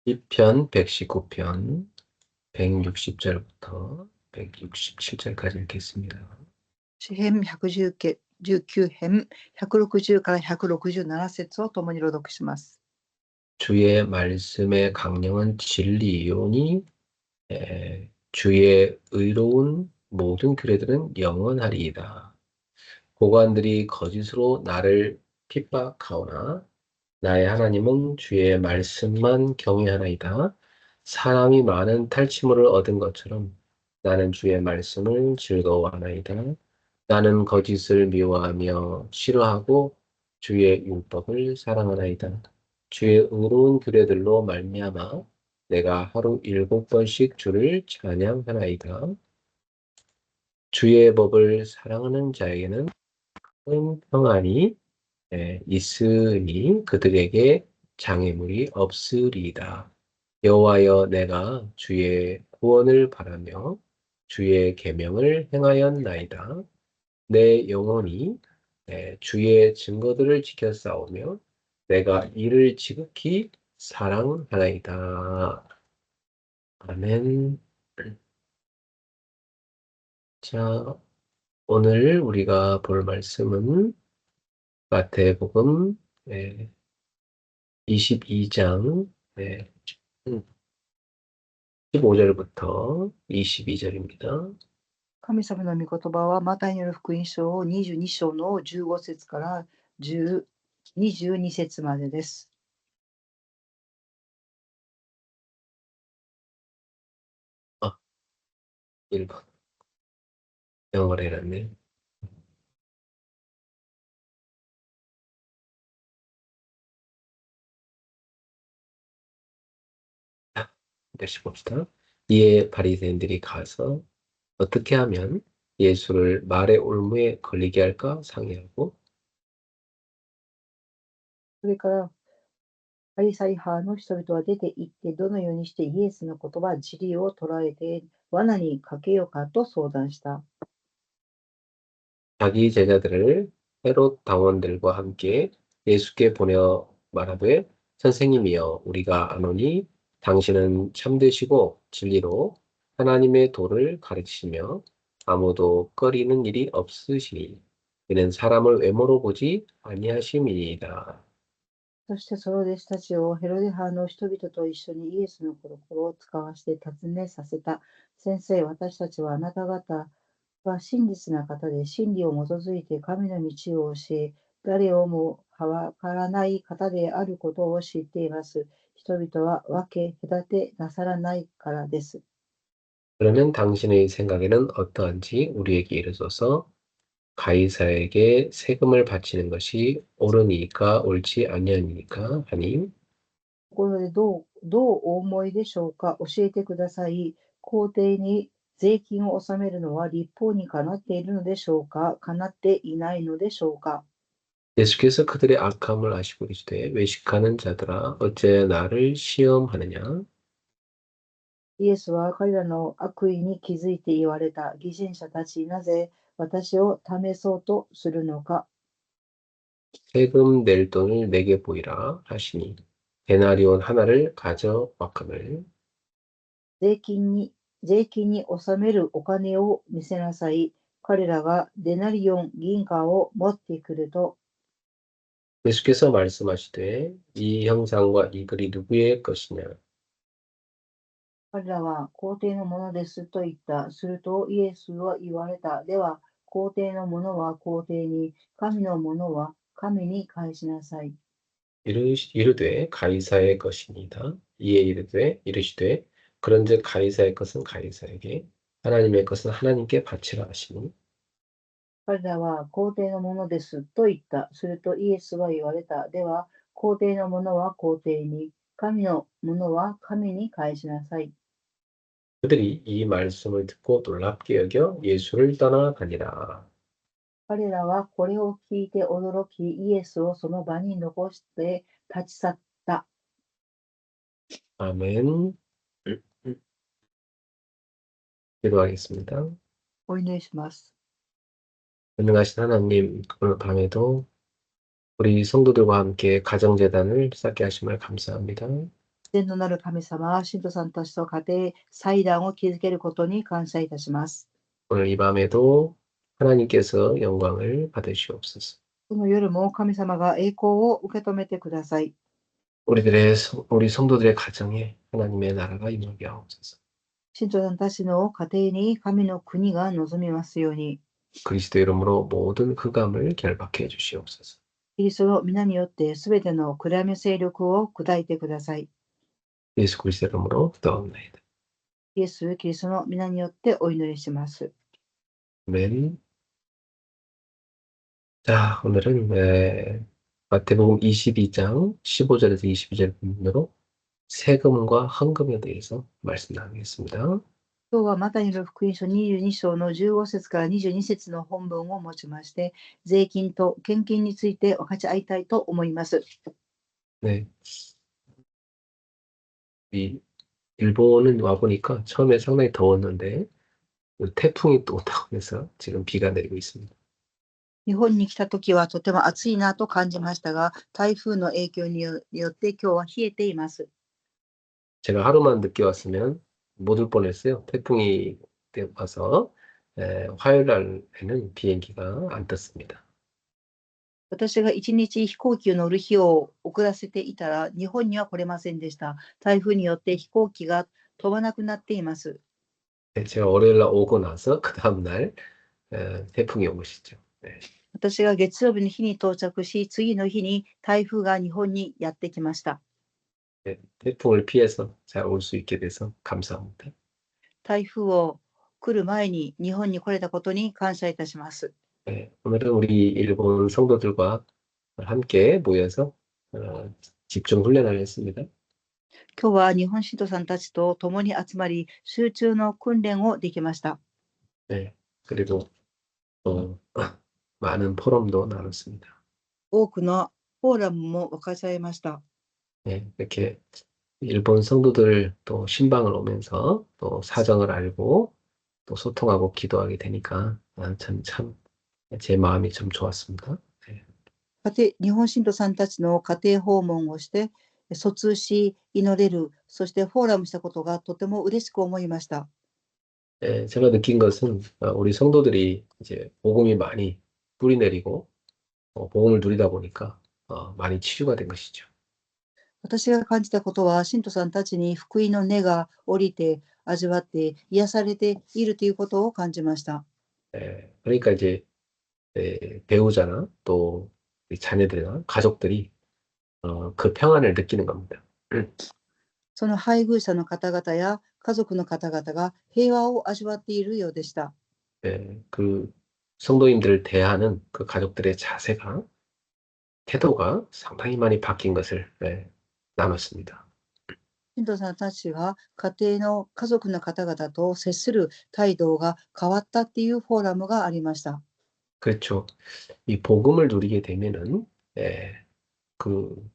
1편 119편 160절부터 167절까지 읽겠습니다. 詩編119編160から167節を共に朗読します。 주의 말씀의 강령은 진리이오니 주의 의로운 모든 규례들은 영원하리이다. 고관들이 거짓으로 나를 핍박하오나 나의 하나님은 주의 말씀만 경외하나이다. 사람이 많은 탈취물을 얻은 것처럼 나는 주의 말씀을 즐거워하나이다. 나는 거짓을 미워하며 싫어하고 주의 율법을 사랑하나이다. 주의 의로운 규례들로 말미암아 내가 하루 7번씩 주를 찬양하나이다. 주의 법을 사랑하는 자에게는 큰 평안이 있으니 그들에게 장애물이 없으리이다. 여호와여, 내가 주의 구원을 바라며 주의 계명을 행하였나이다. 내 영혼이 주의 증거들을 지켜 싸우며 내가 이를 지극히 사랑하나이다. 아멘. 자, 오늘 우리가 볼 말씀은 마태복음 22장 15절부터 22절입니다. 神様の御言葉はマタイによる福音書22章の15節から22節までです。 1번 영어로 해놨네. 다시 봅시다. 이에 바리새인들이 가서 어떻게 하면 예수를 말의 올무에 걸리게 할까 상의하고 それからパリサイ派の人々は出て行ってどのようにしてイエスの言葉、塵を捉えて罠にかけようかと相談した。 자기 제자들을 헤롯 당원들과 함께 예수께 보내어 말하되 선생님이여 우리가 아노니 당신은 참되시고 진리로 하나님의 도를 가르치시며 아무도 꺼리는 일이 없으시니 이는 사람을 외모로 보지 아니하심이니이다. そしてその弟子たちをヘロデ派の人々と一緒にイエスの心を使わして尋ねさせた。先生、私たちはあなた方が真実な方で真理を基づいて神の道を教え、誰をもはばからない方であることを知っています。人々は分け隔てなさらないからです。 그러면 당신의 생각에는 어떠한지 우리에게 이르소서. 가이사에게 세금을 바치는 것이 옳으니까 옳지 아니하니까 하니 ところでどうお思いでしょうか。教えてください。皇帝に税金を納めるのは立法にかなっているのでしょうか。かなっていないのでしょうか。 예수께서 그들의 악함을 아시고 이르시되 외식하는 자들아 어째 나를 시험하느냐 イエスは彼らの悪意に気づいて言われた。偽善者たち、なぜ私を試そうとするのか。 세금 낼 돈을 내게 보이라 하시니 데나리온 하나를 가져왔거늘 税金に納めるお金を見せなさい。彼らがデナリオン銀貨を持ってくると、 예수께서 말씀하시되 이 형상과 이 글이 누구의 것이냐 彼らは皇帝のものですと言った。するとイエスは言われた。では、皇帝のものは皇帝に、神のものは神に返しなさい。 이르되 가이사의 것이니이다. 이에 이르시되 그런즉 가이사의 것은 가이사에게 하나님의 것은 하나님께 바치라 하시니 彼らは皇帝のものですと言った。するとイエスは言われた。では、皇帝のものは皇帝に、神のものは神に返しなさい。 그들이 이 말씀을 듣고 놀랍게 여겨 예수를 떠나가니라. 彼らはこれを聞いて驚き、イエスをその場に残して立ち去った。 아멘. 기도하겠습니다. お祈りします。 전능하신 하나님, 오늘 밤에도 우리 성도들과 함께 가정재단을 쌓게 하심을 감사합니다. 天のなる神様、信徒さんたちと家庭祭壇を築けることに感謝いたします。 오늘 이 밤에도 하나님께서 영광을 받으시옵소서. この夜も神様が栄光を受け止めてください。 우리 성도들의 가정에 하나님의 나라가 임하게 하옵소서. 信徒さんたちの家庭に神の国が望みますように、 그리스도 이름으로 모든 흑암을 결박해 주시옵소서. キリストの皆によってすべての暗闇勢力を砕いてください。 예수 그리스도 이름으로 기도합니다. イエス・キリストの皆によってお祈りします。 아멘. 자, 오늘은 마태복음 22장 15절에서 22절 부분으로 세금과 헌금에 대해서 말씀 나누겠습니다. 今日はマタイの福音書22章の15節から22節の本文を持ちまして、税金と献金について分かち合いたいと思います。 네. 이 일본은 와보니까 처음에 상당히 더웠는데 태풍이 또 온다고 해서 지금 비가 내리고 있습니다. 日本に来た時はとても暑いなと感じましたが、台風の影響によって今日は冷えています。 제가 하루만 늦게 왔으면 못 올 뻔했어요. 태풍이 와서 화요일 날에는 비행기가 안 떴습니다. 私が一日飛行機を乗る日を遅らせていたら、日本には来れませんでした。台風によって飛行機が飛ばなくなっています。 네, 제가 월요일 날 오고 나서 그 다음날 태풍이 온 것이죠. 네. 私が月曜日の日に到着し、次の日に台風が日本にやってきました。 네, 태풍을 피해서 잘 올 수 있게 돼서 감사합니다. 台風を来る前に日本に来れたことに感謝いたします。 네, 오늘은 우리 일본 성도들과 함께 모여서 집중 훈련을 했습니다. 今日は日本信徒さんたちと共に集まり、集中の訓練をできました。 네, 그리고 또 많은 포럼도 나눴습니다. 多くのフォーラムも分かち合いました。 네, 이렇게 일본 성도들 또 신방을 오면서 또 사정을 알고 또 소통하고 기도하게 되니까 참 제 마음이 좀 좋았습니다. 네. 日本信徒さんたちの家庭訪問をして、疎通し、祈れる、そしてフォーラムしたことがとても嬉しく思いました。 네, 제가 느낀 것은 우리 성도들이 이제 복음이 많이 뿌리내리고 복음을 누리다 보니까 많이 치유가 된 것이죠. 私が感じたことは、信徒さんたちに福音の根が降りて、味わって癒されているということを感じました。 그러니까 이제 배우자나 또 우리 자녀들이나 가족들이 그 평안을 느끼는 겁니다. その配偶者の方々や家族の方々が平和を味わっているようでした。 그 성도님들을 대하는 그 가족들의 자세가 태도가 상당히 많이 바뀐 것을 나눴습니다. 信徒さんたちが家庭の家族の方々と接する態度が変わったっていうフォーラムがありました。 그렇죠. 이 복음을 누리게 되면은 그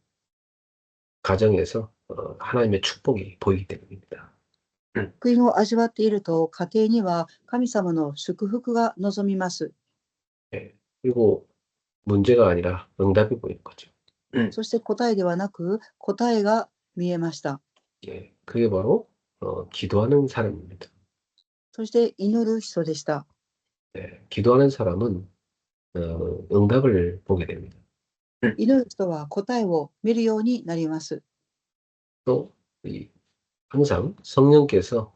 가정에서 하나님의 축복이 보이기 때문입니다. 福音を味わっていると家庭には神様の祝福が望みます。 그리고 문제가 아니라 응답이 보이는 거죠. そして答えではなく答えが見えました。 그게 바로 기도하는 사람입니다. そして祈る人でした。 기도하는 사람은 응답을 보게 됩니다. 祈る人は答えを見るようになります。 또 항상 성령께서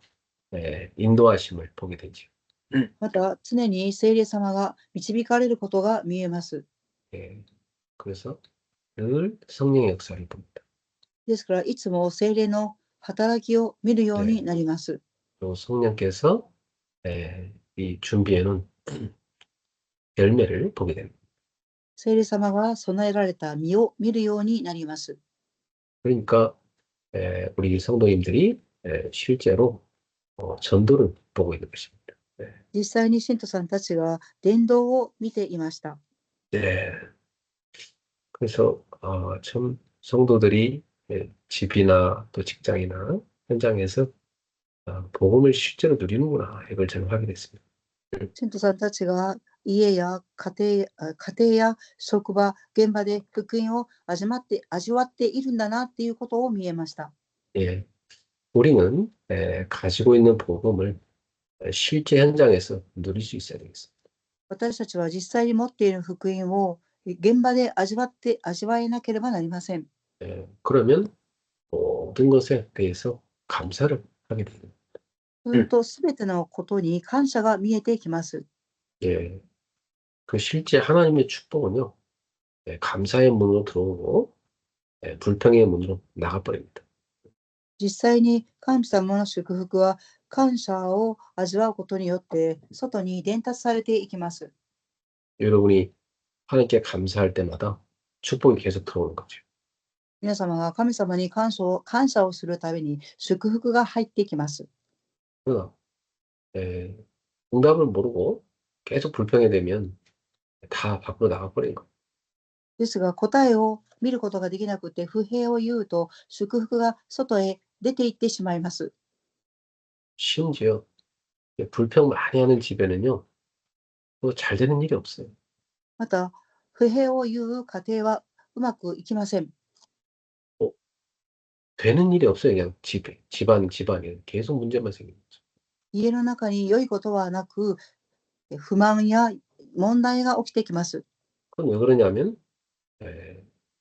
인도하심을 보게 되죠. また常に聖霊様が導かれることが見えます。 그래서 늘 성령의 역사를 봅니다. ですからいつも聖霊の働きを見るようになります。 또 성령께서 이 준비해놓은 열매를 보게 됩니다. 聖霊様が備えられた実を見るようになります。 그러니까 우리 성도님들이 실제로 전도를 보고 있는 것입니다. 実際に信徒さんたちが伝道を見ていました。 네. 그래서 참 성도들이 집이나 또 직장이나 현장에서 복음을 실제로 누리는구나 이걸 저는 확인했습니다. 信徒さんたちが家や家庭や職場、現場で福音を味わっているんだなっていうことを見えました。 예, 우리는 가지고 있는 복음을 실제 현장에서 누릴 수 있어야 되겠습니다. 私たちは実際に持っている福音を現場で味わえなければなりません。 그러면 모든 것에 대해서 감사를 하게 됩니다. すると、すべてのことに感謝が見えてきます。 예, 그 실제 하나님의 축복은요, 감사의 문으로 들어오고 불평의 문으로 나가버립니다. 実際に神様の祝福は感謝を味わうことによって外に伝達されていきます。 여러분이 하나님께 감사할 때마다 축복이 계속 들어오는 거죠. 皆様が神様に感謝をするために祝福が入ってきます。 그러나 응답을 모르고 계속 불평이 되면 다 밖으로 나가버리는 거예요. ですが、答えを見ることができなくて不平を言うと祝福が外へ出て行ってしまいます。 심지어 불평 많이 하는 집에는요, 또 잘 되는 일이 없어요. また、不平を言う家庭はうまくいきません。 되는 일이 없어요. 그냥 집안에 계속 문제만 생기는 거죠. 家の中に良いことはなく、不満や問題が起きてきます。 그건 왜 그러냐면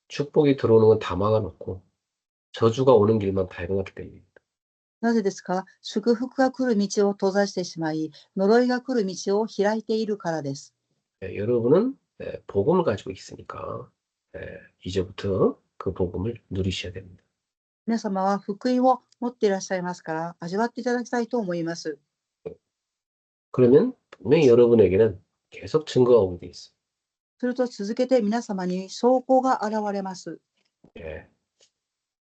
축복이 들어오는 건 다 막아놓고 저주가 오는 길만 다 열어놨기 때문입니다. なぜですか？祝福が来る道を閉ざしてしまい、呪いが来る道を開いているからです。 여러분은 복음을 가지고 있으니까 이제부터 그 복음을 누리셔야 됩니다. 皆様は福音を持っていらっしゃいますから、味わっていただきたいと思います。 그러면 분명히 여러분에게는 계속 증거가 오게 돼 있어요. すると続けて皆様に証拠が現れます。 예.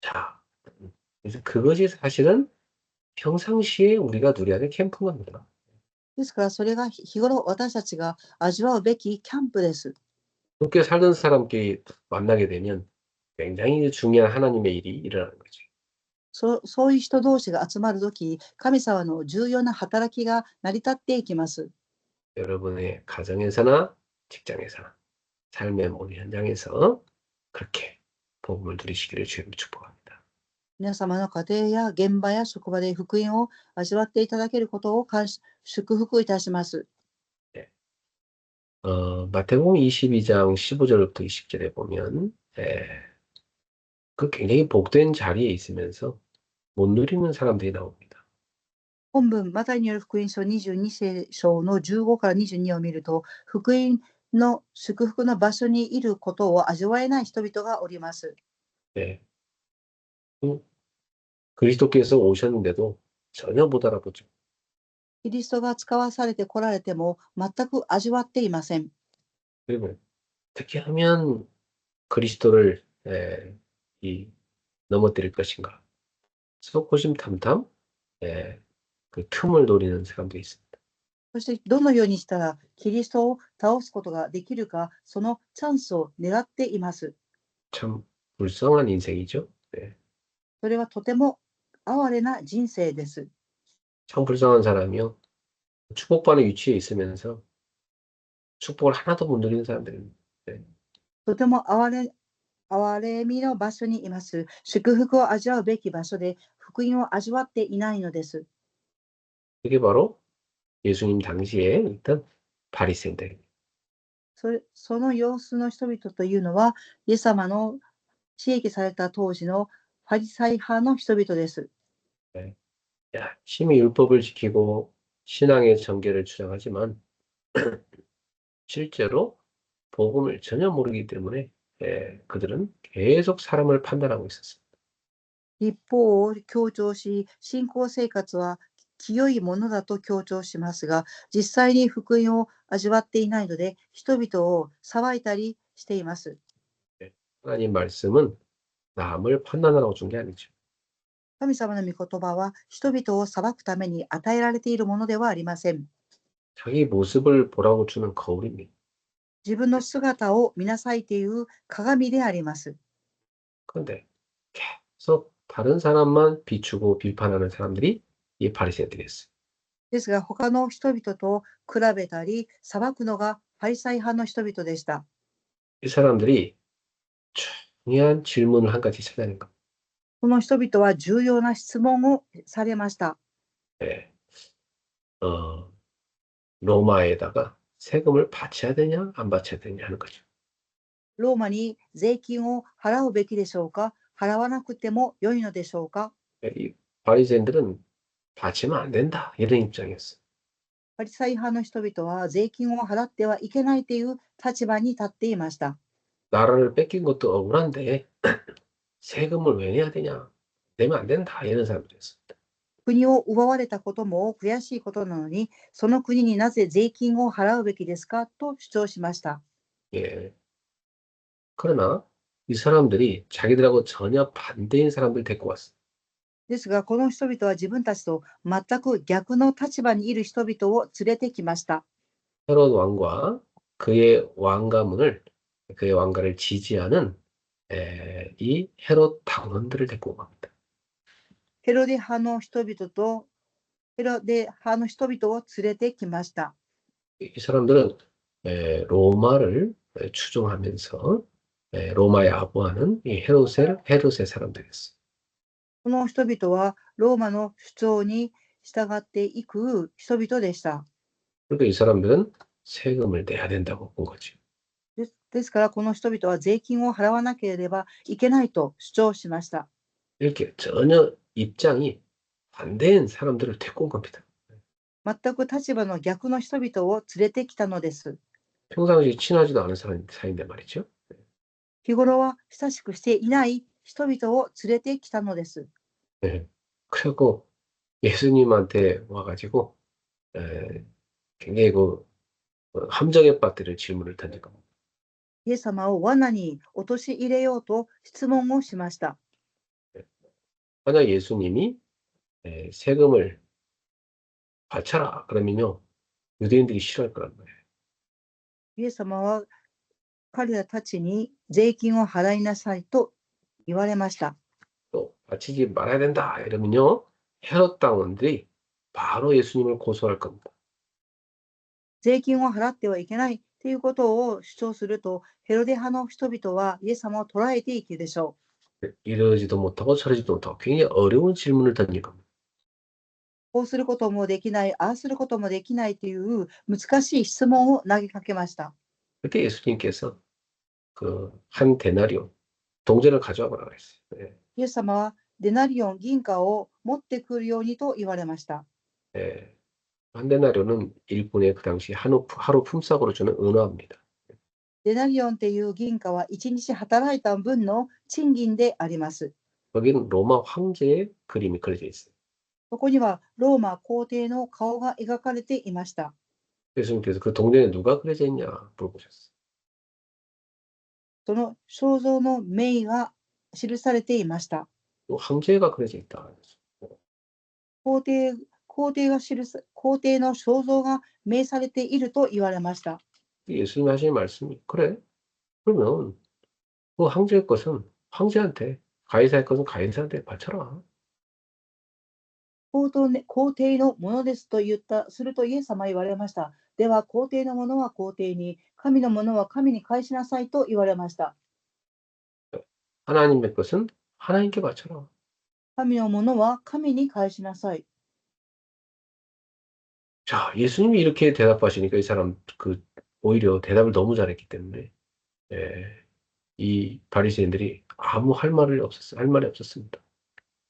자, 그래서 그것이 사실은 평상시에 우리가 누려야 될 캠프인 겁니다. ですからそれが日頃私たちが味わうべきキャンプです。 함께 살던 사람끼리 만나게 되면 굉장히 중요한 하나님의 일이 일어나는 거죠. そういう人同士が集まるとき、神様の重要な働きが成り立っていきます。 여러분의 가정에서나 직장에서나 삶의 모든 현장에서 그렇게 복음을 누리시기를 주님으로 축복합니다. 皆様の家庭や現場や職場で福音を味わっていただけることを祝福いたします。 네. 마태복음 22장 15절부터 20절에 보면 그 굉장히 복된 자리에 있으면서 못 누리는 사람들이 나옵니다. 本文、マタイによる福音書22章の15から22を見ると、福音の祝福の場所にいることを味わえない人々がおります。 네. 그리스도께서 오셨는데도 전혀 못 알아보죠. キリストが使わされて来られても全く味わっていません。 그리고 어떻게 하면 그리스도를 넘어뜨릴 것인가? 호심탐탐 그 틈을 노리는 사람도 있습니다. そしてどのようにしたらキリストを倒すことができるか、そのチャンスを狙っています。 참 불쌍한 인생이죠. 네. それはとても哀れな人生です。 참 불쌍한 사람이요. 축복받는 위치에 있으면서 축복을 하나도 못 누리는 사람들입니다. 네. とても哀れみの場所にいます。祝福を味わうべき場所で福音を味わっていないのです。 그게 바로 예수님 당시에 있던 바리새인들입니다. その様子の人々というのは、イエス様の刺激された当時のファリサイ派の人々です。 네. 열심히 율법을 지키고 신앙의 전개를 주장하지만 실제로 복음을 전혀 모르기 때문에 그들은 계속 사람을 판단하고 있었습니다. 立法を強調し、信仰生活は清いものだと強調しますが、実際に福音を味わっていないので、人々を裁いたりしています。 하나님 말씀은 남을 판단하라고 준 게 아니죠. 神様の御言葉は人々を裁くために与えられているものではありません。 자기 모습을 보라고 주는 거울입니다. 自分の姿を見なさいという鏡であります。 그런데 계속 다른 사람만 비추고 비판하는 사람들이 이 바리새인들이었어요. ですが、他の人々と比べたり、裁くのがパリサイ派の人々でした。 이 사람들이 중요한 질문을 한 가지 찾아낸 겁니다. この人々は重要な質問をされました。 예, 로마에다가 세금을 바쳐야 되냐, 안 바쳐야 되냐 하는 거죠. ローマに税金を払うべきでしょうか、払わなくても良いのでしょうか。 이 바리새인들은 바치면 안 된다 이런 입장이었어요. パリサイ派の人々は税金を払ってはいけないという立場に立っていました。 나라를 뺏긴 것도 억울한데 세금을 왜 내야 되냐, 내면 안 된다 이런 사람들이었습니다. 国を奪われたことも悔しいことなのに、その国になぜ税金を払うべきですかと主張しました。 예. 그러나 이 사람들이 자기들하고 전혀 반대인 사람들 데리고 왔어요. ですが、この人々は自分たちと全く逆の立場にいる人々を連れてきました。 헤롯 왕과 그의 왕가문을, 그의 왕가를 지지하는 이 헤롯 당원들을 데리고 온 겁니다. ヘロデ派の人々とヘロデ派の人々を連れてきました。 이 사람들은 로마를 추종하면서 로마에 아부하는 이 헤롯의 사람들이었어요. この人々はローマの主張に従っていく人々でした。 그러니까 이 사람들은 세금을 내야 된다고 본 거죠. ですから、この人々は税金を払わなければいけないと主張しました。 이렇게 전혀 입장이 반대인 사람들을 데리고 온 겁니다. 全く立場の逆の人々を連れてきたのです。 평상시 친하지도 않은 사이인데 말이죠. 日頃は親しくしていない人々を連れてきたのです。 네. 그리고 예수님한테 와가지고 굉장히 함정에 빠뜨릴 질문을 던진 겁니다. イエス様を罠に陥れようと質問をしました。 만약 예수님이 세금을 바쳐라 그러면요, 유대인들이 싫어할 거란 말이에요. イエス様は彼らたちに税金を払いなさいと言われました。 또 바치지 말아야 된다 이러면요, 헤롯 당원들이 바로 예수님을 고소할 겁니다. 税金を払ってはいけないということを主張すると、ヘロデ派の人々はイエス様を捕らえていくでしょ 이러지도 못하고 저러지도 못하고 굉장히 어려운 질문을 던진 겁니다. う。こうすることもできない、ああすることもできないという難しい質問を投げかけました。 그때 예수님께서 그 한 데나리온 동전을 가져와 보라 그랬어요. 예. イエス様はデナリオン銀貨を持ってくるようにと言われました。 예. 한 데나리온은 일본의 그 당시 하루 품삯으로 주는 은화입니다. デナリオンっていう銀貨は1日働いた分の賃金であります。 거기는 로마 황제의 그림이 그려져 있어요. そこにはローマ皇帝の顔が描かれていました。 예수님께서 그 동전에 누가 그려져 있냐 물어보셨어요. その肖像の銘が記されていました。 또 황제가 그려져 있다. 皇帝皇帝の肖像が銘されていると言われました。 예수님이 하신 말씀이 그래? 그러면 그 황제의 것은 황제한테, 가이사의 것은 가이사한테 바쳐라. 皇帝のものですとするとイエス様は言われました。では皇帝のものは皇帝に、神のものは神に返しなさいと言われました。 하나님의 것은 하나님께 바쳐라. 神のものは神に返しなさい。 자, 예수님이 이렇게 대답하시니까 이 사람 오히려 대답을 너무 잘했기 때문에 이 바리새인들이 아무 할 말이 없었습니다.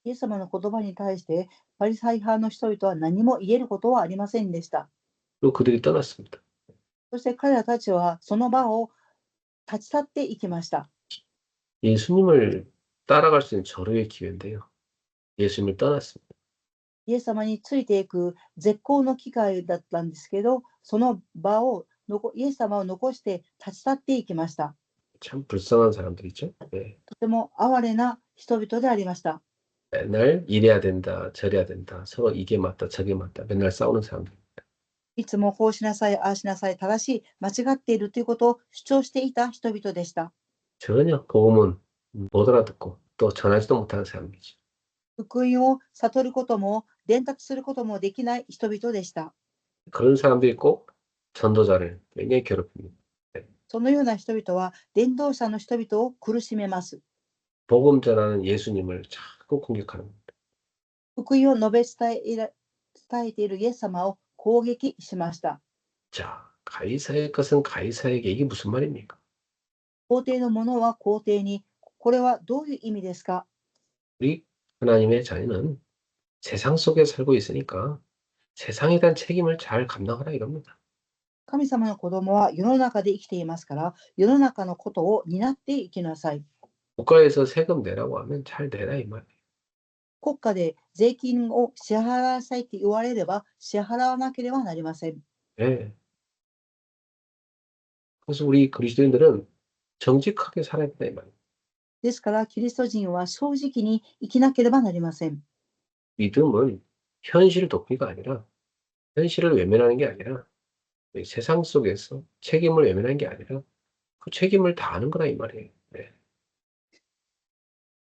イエス様の言葉に対してパリサイ派の人々は何も言えることはありませんでした。 그리고 그들이 떠났습니다. そして彼らたちはその場を立ち去っていきました。 예수님을 따라갈 수 있는 절호의 기회인데요. 예수님을 떠났습니다. イエス様についていく絶好の機会だったんですけど、その場をイエス様を残して立ち去っていきました。 참 불쌍한 사람들이죠. 네. とても哀れな人々でありました。 맨날 이래야 된다, 저래야 된다, 서로 이게 맞다, 저게 맞다, 맨날 싸우는 사람들. いつもこうしなさい、ああしなさい、正しい、間違っているということを主張していた人々でした。 전혀 복음은 못 알아듣고 또 전하지도 못하는 사람이죠. 福音を悟ることも伝達することもできない人々でした。 그런 사람들이 꼭 전도자를 굉장히 괴롭힙니다. そのような人々は伝道者の人々を苦しめます。 복음 전하는 예수님을 자꾸 공격하는 겁니다. 福音を述べ伝えているイエス様を攻撃しました。 자, 가이사의 것은 가이사에게 이게 무슨 말입니까? 皇帝のものは皇帝に。これはどういう意味ですか？ 우리 하나님의 자녀는 세상 속에 살고 있으니까 세상에 대한 책임을 잘 감당하라 이겁니다. 神様の子供は世の中で生きていますから、世の中のことを担っていきなさい。 국가에서 세금 내라고 하면 잘 내라 이 말이에요. 国家で税金を支払わなさいって言われれば支払わなければなりません。 예. 그래서 우리 그리스도인들은 정직하게 살아야 된다 이 말이에요. ですから、キリスト人は正直に生きなければなりません。 믿음은 현실 도피가 아니라 현실을 외면하는 게 아니라 이 세상 속에서 책임을 외면하는 게 아니라 그 책임을 다하는 거라 이 말이에요. 네.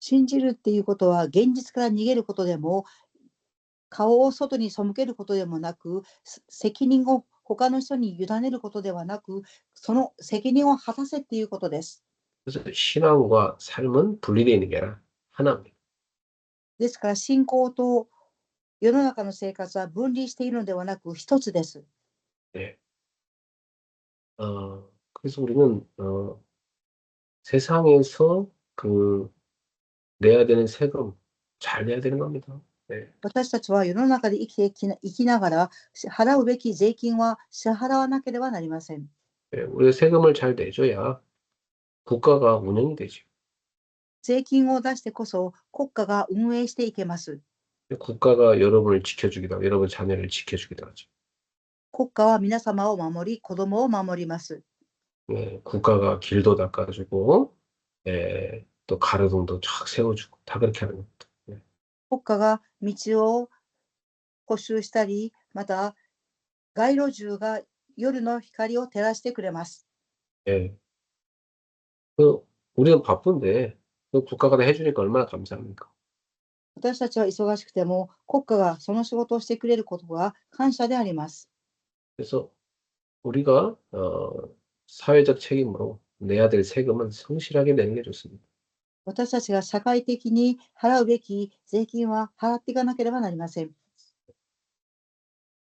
信じるっていうことは現実から逃げることでも、顔を外に背けることでもなく、責任を他の人に委ねることではなく、その責任を果たせっていうことです。 그래서 신앙과 삶은 분리되어 있는 게 아니라 하나입니다. ですから、信仰と世の中の生活は分離しているのではなく一つです。 네. 그래서 우리는 세상에서 그 내야 되는 세금 잘 내야 되는 겁니다. 네. 私たちは世の中で生きながら払うべき税金は支払わなければなりません。 네. 우리가 세금을 잘 내줘야 국가가 운영이 되죠. 税金を出してこそ国家が運営していけます。 국가가 여러분을 지켜주기도 하고 여러분 자녀를 지켜주기도 하죠. 国家は皆様を守り、子供を守ります。 네. 국가가 길도 닦아주고 또 가로등도 쫙 세워주고 다 그렇게 하는 겁니다. 네. 国家が道を補修したり、また街路樹が夜の光を照らしてくれます。 네. 우리는 바쁜데 국가가 다 해주니까 얼마나 감사합니까? 私たちは忙しくても国家がその仕事をしてくれることが感謝であります。 그래서 우리가 사회적 책임으로 내야 될 세금은 성실하게 내는 게 좋습니다. 私たちが社会的に払うべき税金は払っていかなければなりません。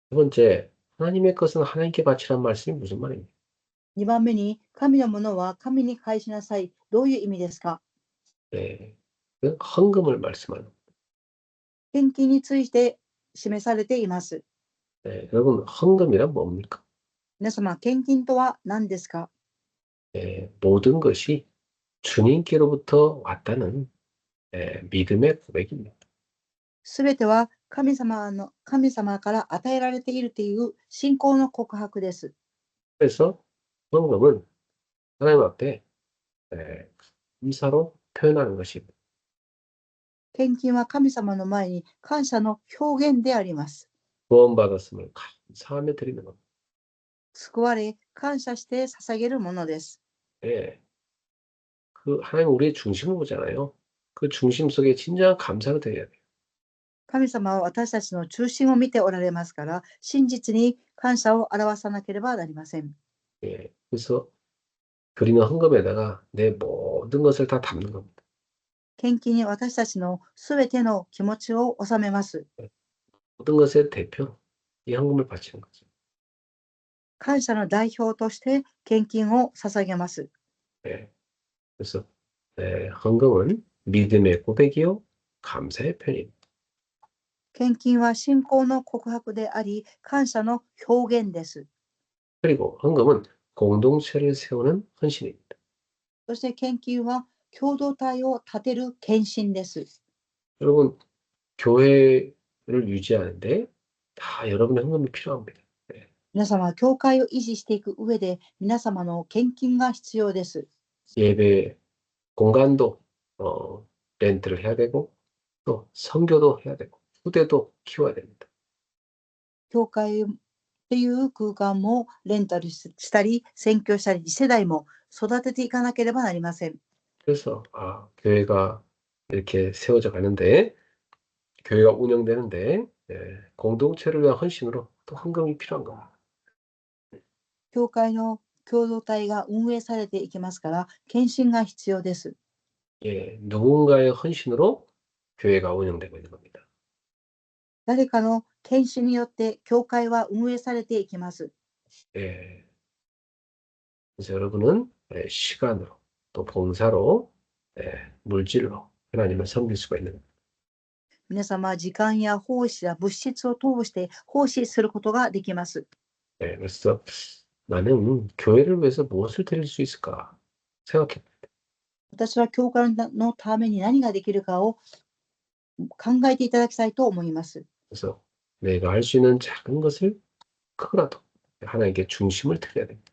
두 번째, 하나님의 것은 하나님께 바치란 말씀이 무슨 말입니까? 2番目に、神のものは神に返しなさい。どういう意味ですか？ 네, 그 헌금을 말씀하는. 献金について示されています。 네, 여러분 헌금이란 뭡니까? 皆様、献金とは何ですか？ 네, 모든 것이 주님께로부터 왔다는 믿음의 고백입니다. すべては神様から与えられているという信仰の告白です。 그래서 헌금은 하나님 앞에 감사로 표현하는 것입니다. 献金は神様の前に感謝の表現であります。 구원받았음을 감사하며 드리는 겁니다. 救われ、感謝して捧げるものです。 예. 그 하나님 우리의 중심을 보잖아요. 그 중심 속에 진정한 감사를 드려야 돼요. 神様は私たちの中心を見ておられますから、真実に感謝を表さなければなりません。 예. 그래서 드리는 헌금에다가 내 모든 것을 다 담는 겁니다. 献金に私たちのすべての気持ちを収めます。 모든 것의 대표, 이 헌금을 바치는 거죠. 感謝の代表として献金を捧げます。 예. 그래서 헌금은 믿음의 고백이요, 감사의 표현입니다. 献金は信仰の告白であり、感謝の表現です。 그리고 헌금은 공동체를 세우는 헌신입니다. そして献金は共同体を立てる献身です。 여러분, 교회를 유지하는데 다 여러분의 헌금이 필요합니다. 皆様、教会を維持していく上で皆様の献金が必要です。 예배 공간도 렌트를 해야 되고 또 선교도 해야 되고 후대도 키워야 됩니다. 教会っていう空間もレンタルしたり、宣教したり、次世代も育てていかなければなりません。 그래서 교회가 이렇게 세워져 가는데 교회가 운영되는데 공동체를 위한 헌신으로 또 헌금이 필요한 겁니다. 教会の共同体が運営されていきますから、献身が必要です。 예, 누군가의 헌신으로 교회가 운영되고 있는 겁니다. 誰かの献身によって教会は運営されていきます。 예, 그래서 여러분은 시간으로 또 봉사로 물질로 하나님을 섬길 수가 있는 겁니다. 皆様は時間や奉仕や物質を通して奉仕することができます。 그래서 나는 교회를 위해서 무엇을 드릴 수 있을까 생각해. 私は教会のために何ができるかを考えていただきたいと思います。 그래서 내가 할 수 있는 작은 것을 크거라도 하나님께 중심을 드려야 됩니다.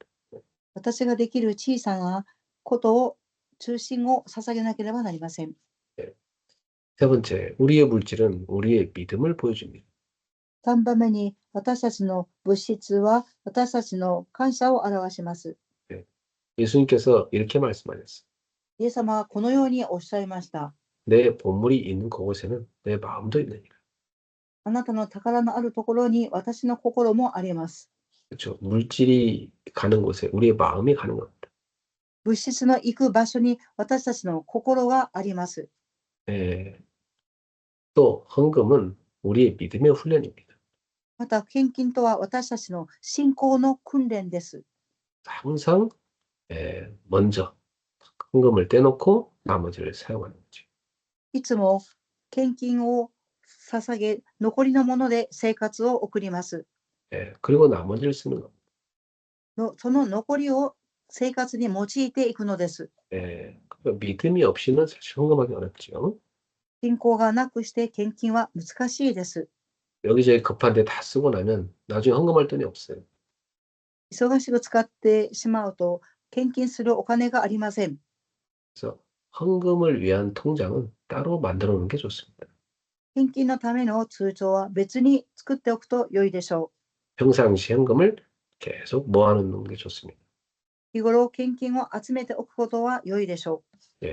私ができる小さなことを中心を捧げなければなりません。 예. 세 번째, 우리의 물질은 우리의 믿음을 보여줍니다. 3番目に、私たちの物質は私たちの感謝を表します。 예수님께서 이렇게 말씀하셨어요. イエス様はこのようにおっしゃいました。 내 보물이 있는 그곳에는 내 마음도 있느니라. あなたの宝のあるところに私の心もあります。 그렇죠. 물질이 가는 곳에 우리의 마음이 가는 겁니다. 物質の行く場所に私たちの心があります。 예. 또 헌금은 우리의 믿음의 훈련입니다. また、献金とは私たちの信仰の訓練です。 항상 먼저 헌금을 떼놓고 나머지를 사용하는 거죠. いつも献金を捧げ、残りのもので生活を送ります。 그리고 나머지를 쓰는 겁니다. その残りを生活に用いていくのです。 그러니까 믿음이 없이는 사실 헌금하기 어렵죠. 信仰がなくして献金は難しいです。 여기저기 급한데 다 쓰고 나면 나중에 헌금할 돈이 없어요. 忙しく使ってしまうと献金するお金がありません。 그래서 헌금을 위한 통장은 따로 만들어 놓는 게 좋습니다. 献金のための通帳は別に作っておくと良いでしょう。 평상시 현금을 계속 모아놓는 게 좋습니다. 日頃献金を集めておくことは良いでしょう。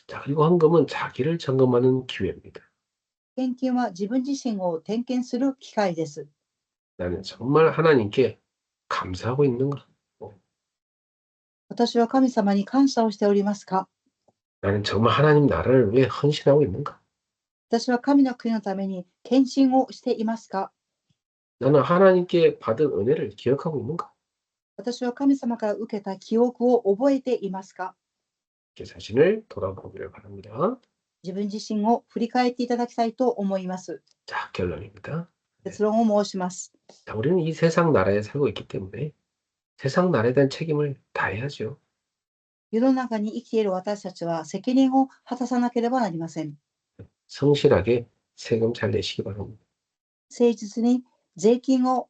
자, 그리고 헌금은 자기를 점검하는 기회입니다. 献金は自分自身を点検する機会です。 나는 정말 하나님께 감사하고 있는가? 私は神様に感謝をしておりますか？ 나는 정말 하나님 나라를 위해 헌신하고 있는가? 私は神の国のために献身をしていますか？ 나는 하나님께 받은 은혜를 기억하고 있는가? 私は神様から受けた記憶を覚えていますか？ 이렇게 자신을 돌아보기를 바랍니다. 自分自身を振り返っていただきたいと思います。 자, 결론입니다. 結論を申します。 자, 우리는 이 세상 나라에 살고 있기 때문에 세상 나라에 대한 책임을 다해야죠. 世の中に生きている私たちは責任を果たさなければなりません。 성실하게 세금 잘 내시기 바랍니다. 誠実に税金を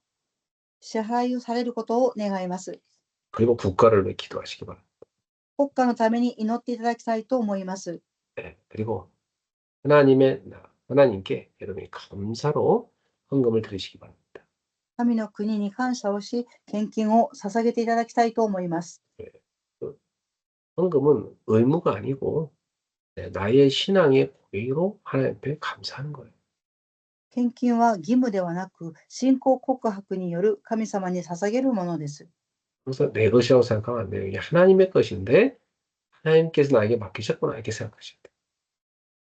支払いをされることを願います。 그리고 국가를 위해 기도하시기 바랍니다. 国家のために祈っていただきたいと思います。 그리고 하나님께 여러분이 감사로 헌금을 드리시기 바랍니다. 神の国に感謝をし、献金を捧げていただきたいと思います。 헌금은 의무가 아니고 나의 신앙의 고의로 하나님 앞에 감사하는 거예요. 献金は義務ではなく、信仰告白による神様に捧げるものです。 그래서 내 것이라고 생각하면 안 돼요. 이게 하나님의 것인데 하나님께서 나에게 맡기셨구나 이렇게 생각하셔야 돼요.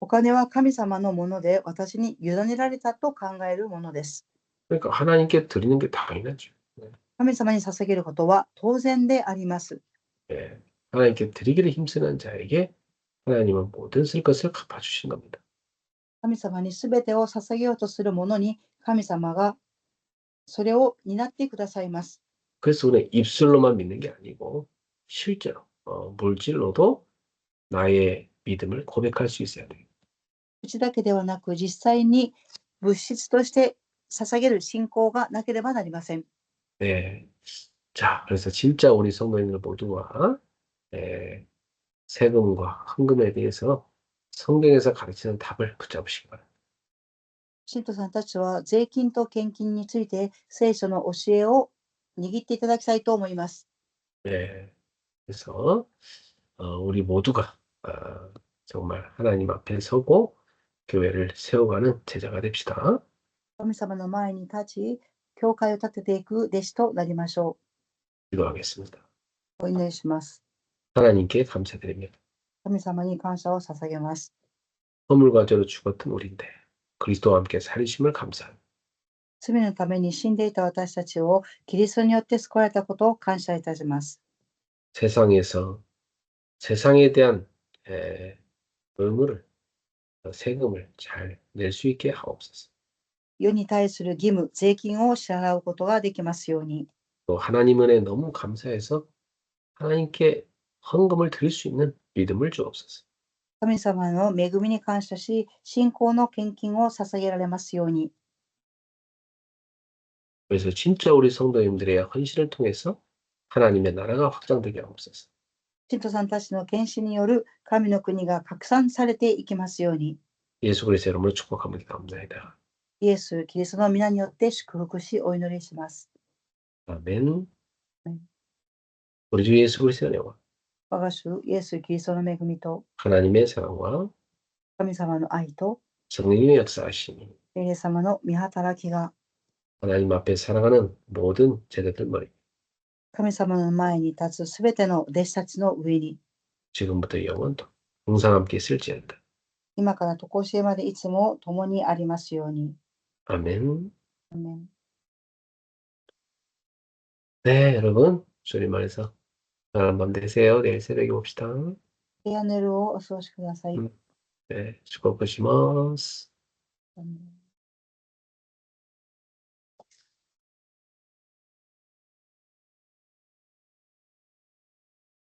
お金は神様のもので、私に委ねられたと考えるものです。 그러니까 하나님께 드리는 게 당연하죠. 神様に捧げることは当然であります。 하나님께 드리기를 힘쓰는 자에게 하나님은 모든 쓸 것을 갚아주신 겁니다. 神様にすべてを捧げようとする者に、神様がそれを担ってくださいます。 그래서 우리는 입술로만 믿는 게 아니고 실제로 물질로도 나의 믿음을 고백할 수 있어야 돼요. 口だけではなく、実際に物質として捧げる信仰がなければなりません。 네. 자, 그래서 진짜 우리 성도님들 모두가 세금과 헌금에 대해서 성경에서 가르치는 답을 붙잡으시기 바랍니다. 信徒さんたちは税金と献金について聖書の教えを握っていただきたいと思います。 네. 그래서 우리 모두가 정말 하나님 앞에 서고 교회를 세워가는 제자가 됩시다. 神様の前に立ち、教会を立てていく弟子となりましょ 기도하겠습니다. う。お祈りします。 하나님께 감사드립니다. 神様に感謝を捧げます。 허물과 죄로 죽었던 우리인데 그리스도와 함께 살리심을 감사합니다. 罪のために死んでいた私たちをキリストによって救われたことを感謝いたします。 세상에서 세상에 대한 의무를 세금을 잘 낼 수 있게 하옵소서. 世に対する義務、税金を支払うことができますように。 또 하나님 은혜 너무 감사해서 하나님께 헌금을 드릴 수 있는 믿음을 주옵소서. 神様の恵みに感謝し、信仰の献金を捧げられますように。 그래서 진짜 우리 성도님들의 헌신을 통해서 하나님의 나라가 확장되게 하옵소서. 信徒さんたちの献身による神の国が拡散されていきますように。 예수 그리스도 이름으로 축복합니다. 감사합니다. イエス・キリストの皆によって祝福しお祈りします。 아멘. 네. 우리 주 예수 그리스도의 은혜와 我が主イエス・キリストの恵みと 하나님의 사랑과 神様の愛と 성령의 역사하심이 聖霊様の御働きが 하나님 앞에 살아가는 모든 제자들 머리 神様の前に立つすべての弟子たちの上に 지금부터 영원토록 항상 함께 있을지어다. 今から常しえまでいつも共にありますように。 아멘. アーメン。 네, 여러분 주님 안에서 편안한 밤 되세요. 내일 새벽에 봅시다. 平安な夜をお過ごしください。 네, 수고하시마스. アーメン